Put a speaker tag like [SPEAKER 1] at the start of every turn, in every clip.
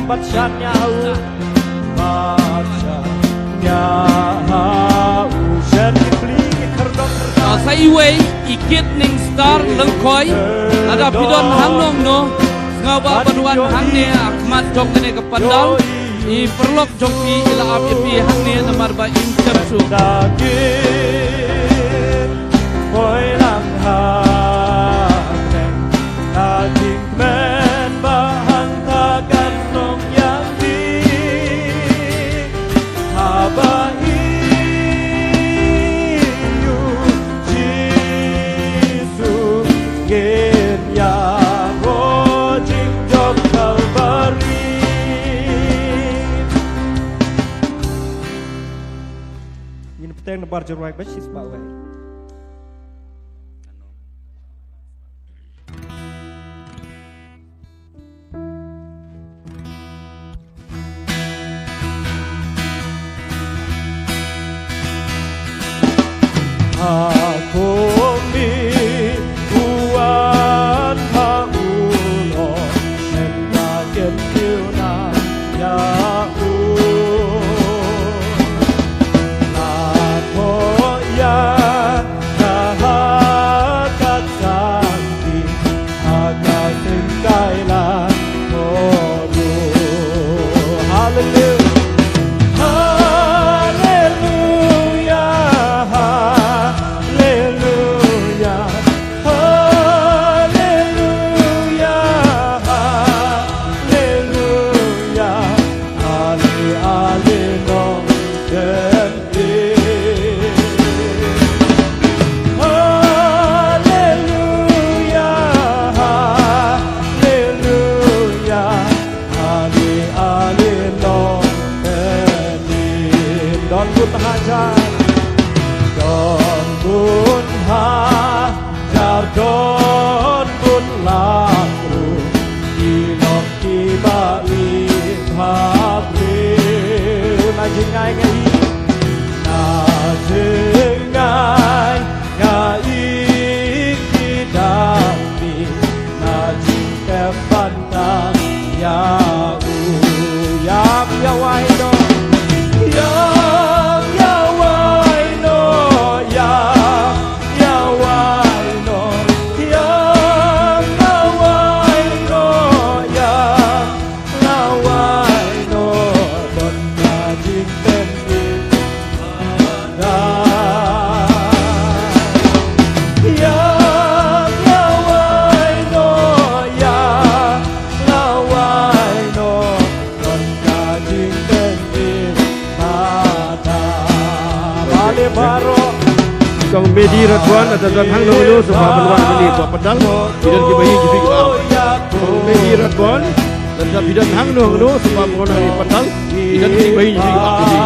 [SPEAKER 1] bacanya
[SPEAKER 2] sa iway ikit ning star lengkoi ada pidon hangnong no ngawa paduan hangne akmat jok ne ke pandal I perlok joki ila api hangne namar ba incap su
[SPEAKER 1] Teng na barjo right basis ba way. Aku mi kuat haulo semakin kiuna ya
[SPEAKER 3] Kong Medi Radwan ada dan hang lalu sebab meluang ini buat pedang bidan kibahi jibi ke Kong Medi Radwan dan bidan hang lalu sebab meluang ini pedang bidan kibahi jibi ke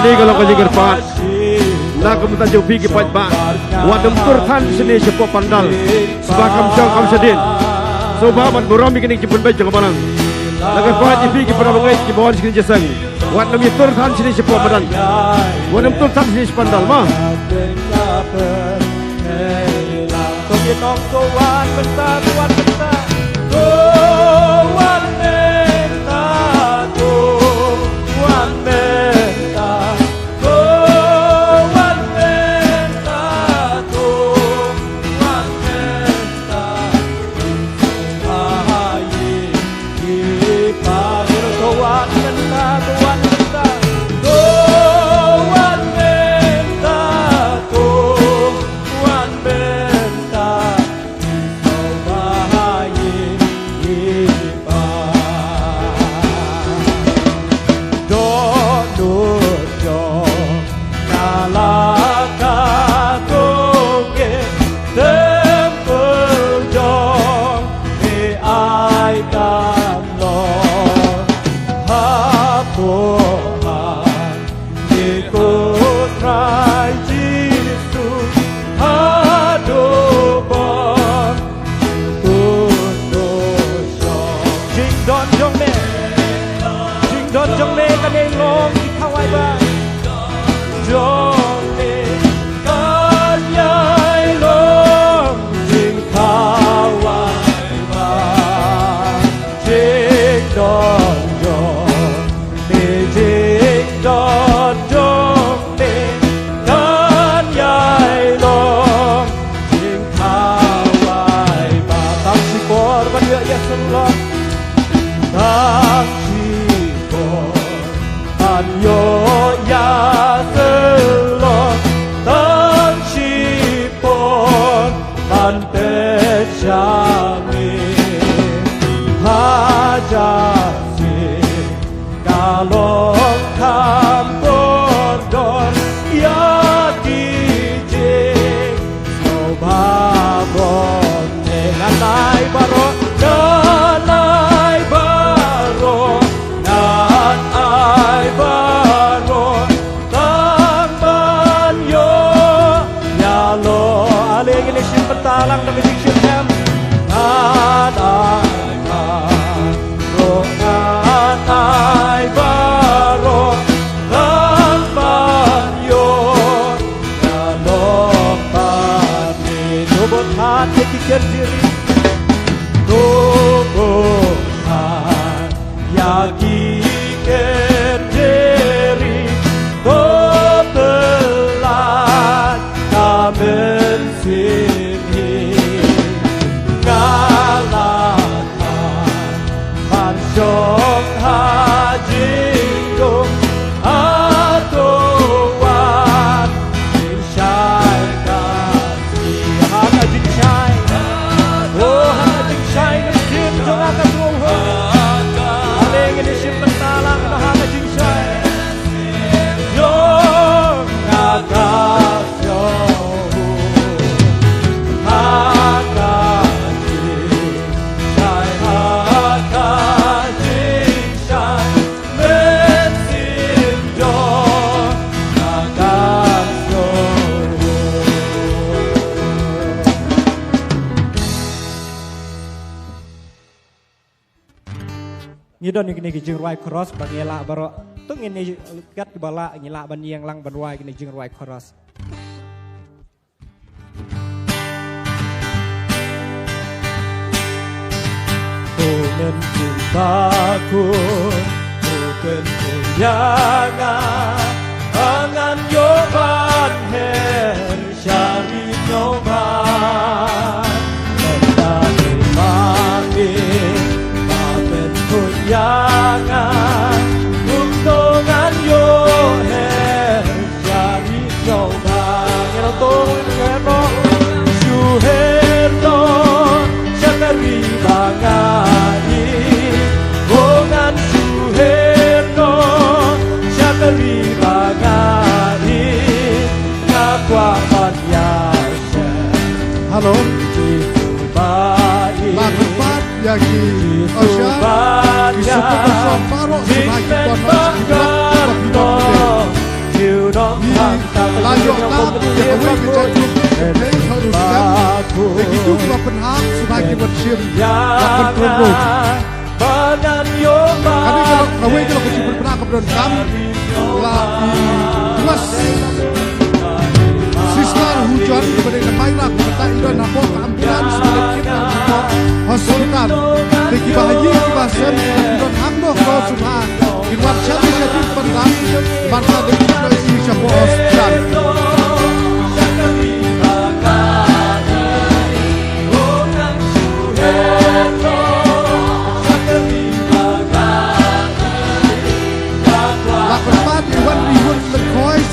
[SPEAKER 3] ni kalau kau jengger pat. Nak kamu tak jauh pergi pat pak. Wadam turhan seni sepo pandal. Sebab kamu sedin. So bahaman borami kini jemput baik jangan barang. Laga pat pergi pada mengai di bawah sekini jasang. Wadam turhan seni sepo pandal. Wadam turhan seni sepandal mah.
[SPEAKER 1] Nong tuan besar tuan besar tuan menta tuan menta tuan menta tuan menta ahaye dipanggil tuan menta tuan menta tuan menta tuan menta Don ini jeng ruai cross bagi elak baru tung ini gat bala ngilak ban yang lang ban ruai ini jeng ruai cross. Bukan cintaku, bukan kunjangan, angan yoban her syari nyoban, mendaki manggil. Kunjangan untungan yo her jadi coba ngerto ngerto suherto syakari bangani bongan suherto syakari bangani ngakwa biasa halo
[SPEAKER 4] Yaki Osha Kisuko Bersoparo sebagai tuan mas Layak tam yang kawin kejadian Hei harus kam Begitu kita penhak sebagai bersyir Dapat terus Kami kalau kawin kalau kecil berpenang kebenaran kam Lagi Tuas Siskar hujan kepada yang mainlah Kepada iran napok keambilan Sebagai kita untuk hospital Bagi bahagia kebasem Iran hamdoh kau subhan Iran syari jadi penang Bangsa dengan Indonesia ke hospital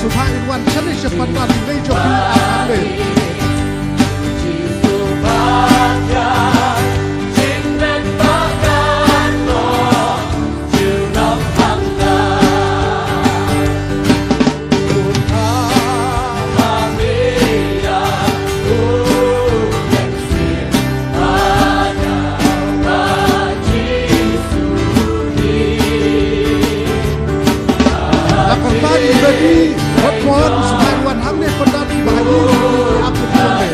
[SPEAKER 4] Supaya Iwan cari sepatah di meja akan beri. Perempuan sebagian hamil pada bahagia aku boleh.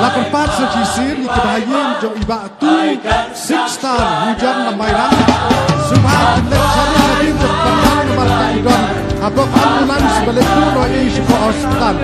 [SPEAKER 4] Lakukan sejisir di kebahagiaan jauh ibatu six star hujan lemairan subhan jenek cari jadi untuk penang nomor kaidon abok ambulans balik puno isu ke hospital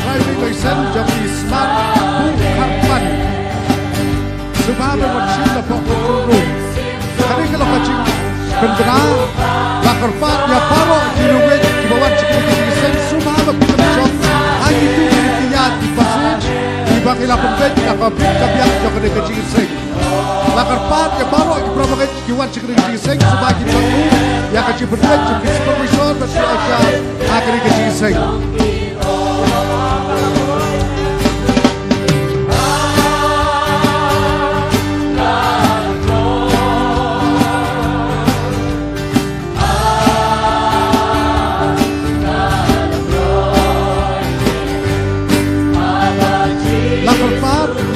[SPEAKER 4] driving license jadi smart bukan sebab macam apa pun kali kalau kacing benar lakarpat ya paro diluwe di bawah security license sebab macam hal itu dia di pasir di bagian pembet kabiak jangan kacing seng lakarpat ya paro di bawah kiwan security license sebab kita ya kacing berbet jadi supervisor betul aja akhirnya kacing seng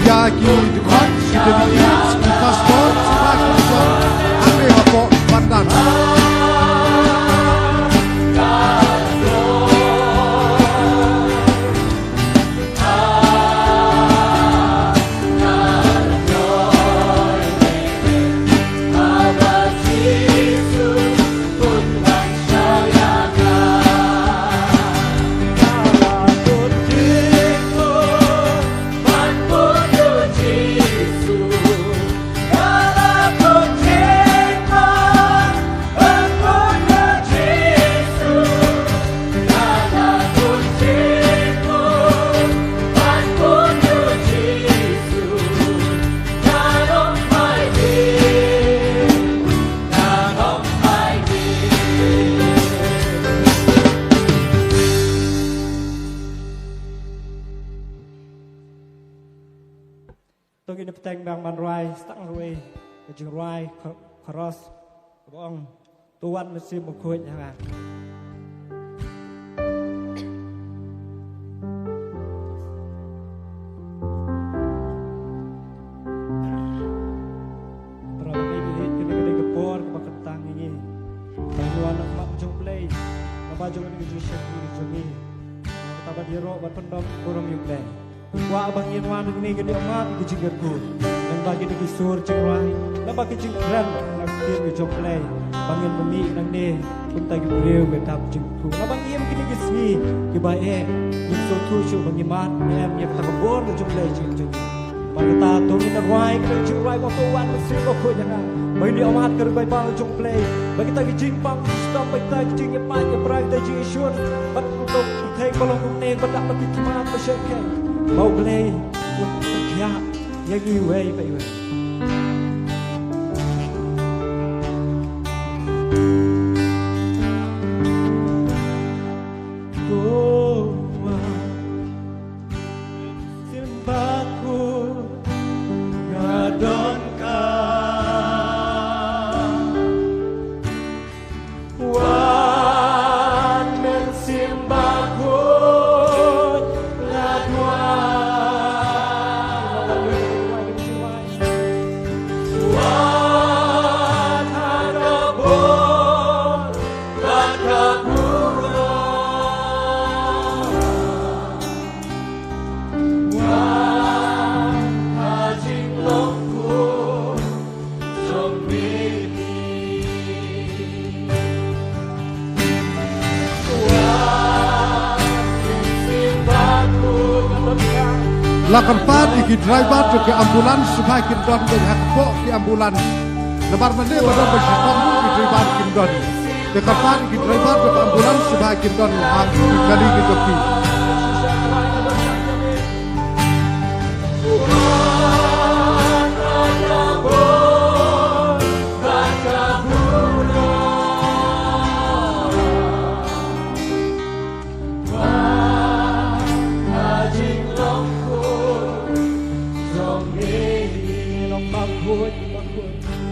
[SPEAKER 4] Yagi dekat sudah di paspor sebagai usaha ambil apa pandan.
[SPEAKER 1] แต่งดังมันไรตั้งรวยก็จึงไรครอสบ้องตัววันมันซิมบุคุยนะเราไม่มีเหตุกันในกระโปรงกับกันตังอย่างนี้บางวันนักมักจงเพลย์นับจงนี่จุดเช็คนี่จงนี้แต่บัดยีโร่บัดพันดอมกุรมยุบเลยว่าบางวันนี่ก็เดียวมาที่จึงเกิดกูdan bagi negeri sur cengrai dan bagi cengkran nak kir ke jomplay bangin bumi nang ne kunta ki beriu ke tap jengku na bang iem kini ke sni ki bae yin so thu chu bang iman em yak ta bor ke jomplay jeng bagi ta tu ni na rai ke cengrai ko wan ko sri ko ko jana bagi ni amat ke bai bang jomplay bagi ta ki jing pang stop bai ta jing ye pa ye prai ta jing shur bat ko thai ko long ne ko dak bagi ki ma ko shek ke mau play ko kya yang ini way baik way. Doa simbaku ngadonkan wan men simbaku
[SPEAKER 4] Lakan pan iki driver ke ambulans supaya kindon ke hakpo ke ambulans. Lebar mende badan bersyukur ke driver kindon. Dekat pan iki driver ke ambulans supaya kindon hang kali ke topi.
[SPEAKER 1] Bakut, bakut.